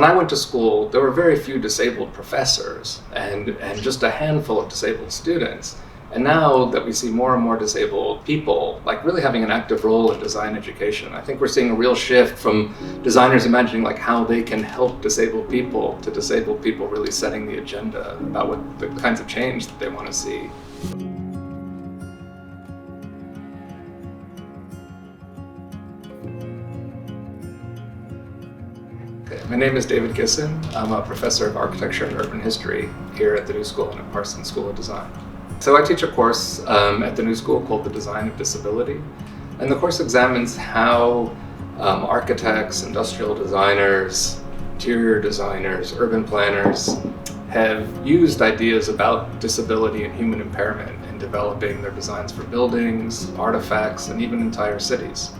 when I went to school, there were very few disabled professors and just a handful of disabled students. And now that we see more and more disabled people, like really having an active role in design education, I think we're seeing a real shift from designers imagining like how they can help disabled people to disabled people really setting the agenda about what the kinds of change that they want to see. My name is David Gissen. I'm a professor of architecture and urban history here at the New School and at Parsons School of Design. So I teach a course at the New School called The Design of Disability, and the course examines how architects, industrial designers, interior designers, urban planners have used ideas about disability and human impairment in developing their designs for buildings, artifacts, and even entire cities.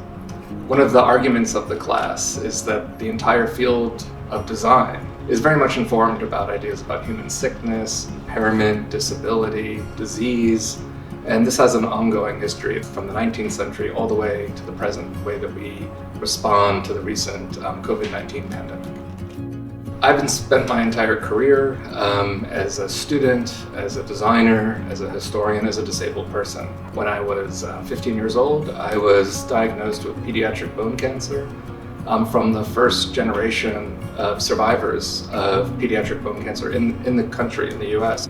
One of the arguments of the class is that the entire field of design is very much informed about ideas about human sickness, impairment, disability, disease, and this has an ongoing history from the 19th century all the way to the present way that we respond to the recent COVID-19 pandemic. I've spent my entire career as a student, as a designer, as a historian, as a disabled person. When I was 15 years old, I was diagnosed with pediatric bone cancer from the first generation of survivors of pediatric bone cancer in the country, in the US.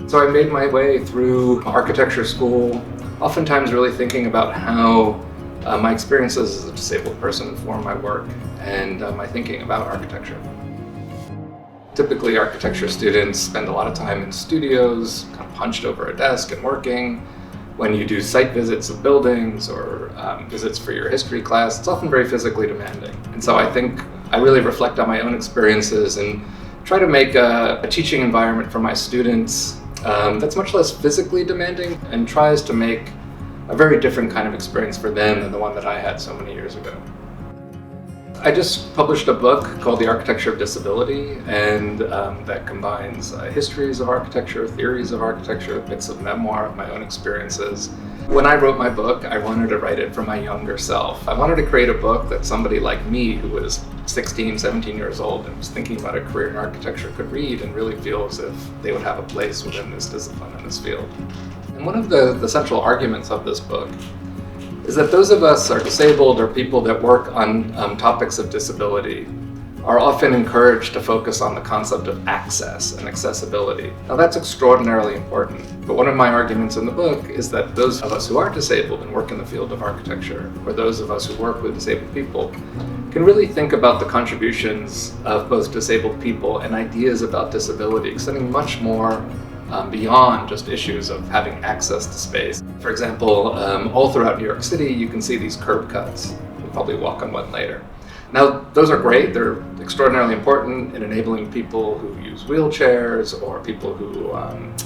So I made my way through architecture school, oftentimes really thinking about how my experiences as a disabled person inform my work and my thinking about architecture. Typically, architecture students spend a lot of time in studios, kind of hunched over a desk and working. When you do site visits of buildings or visits for your history class, it's often very physically demanding. And so I think I really reflect on my own experiences and try to make a teaching environment for my students that's much less physically demanding and tries to make a very different kind of experience for them than the one that I had so many years ago. I just published a book called The Architecture of Disability, and that combines histories of architecture, theories of architecture, bits of memoir of my own experiences. When I wrote my book, I wanted to write it for my younger self. I wanted to create a book that somebody like me, who was 16, 17 years old and was thinking about a career in architecture, could read and really feel as if they would have a place within this discipline and this field. And one of the central arguments of this book is that those of us who are disabled or people that work on topics of disability are often encouraged to focus on the concept of access and accessibility. Now that's extraordinarily important, but one of my arguments in the book is that those of us who are disabled and work in the field of architecture, or those of us who work with disabled people, can really think about the contributions of both disabled people and ideas about disability extending much more beyond just issues of having access to space. For example, all throughout New York City, you can see these curb cuts. We'll probably walk on one later. Now, those are great. They're extraordinarily important in enabling people who use wheelchairs or people who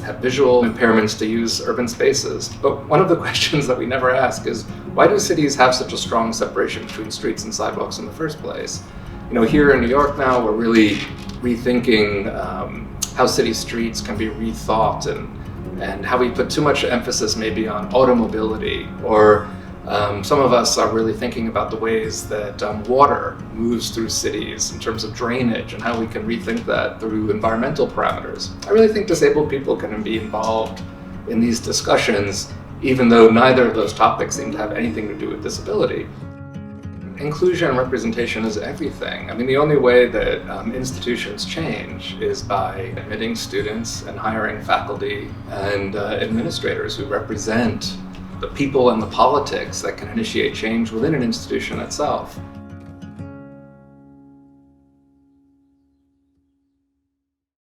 have visual impairments to use urban spaces. But one of the questions that we never ask is, why do cities have such a strong separation between streets and sidewalks in the first place? You know, here in New York now, we're really rethinking how city streets can be rethought and how we put too much emphasis maybe on automobility, or some of us are really thinking about the ways that water moves through cities in terms of drainage and how we can rethink that through environmental parameters. I really think disabled people can be involved in these discussions, even though neither of those topics seem to have anything to do with disability. Inclusion and representation is everything. I mean, the only way that institutions change is by admitting students and hiring faculty and administrators who represent the people and the politics that can initiate change within an institution itself.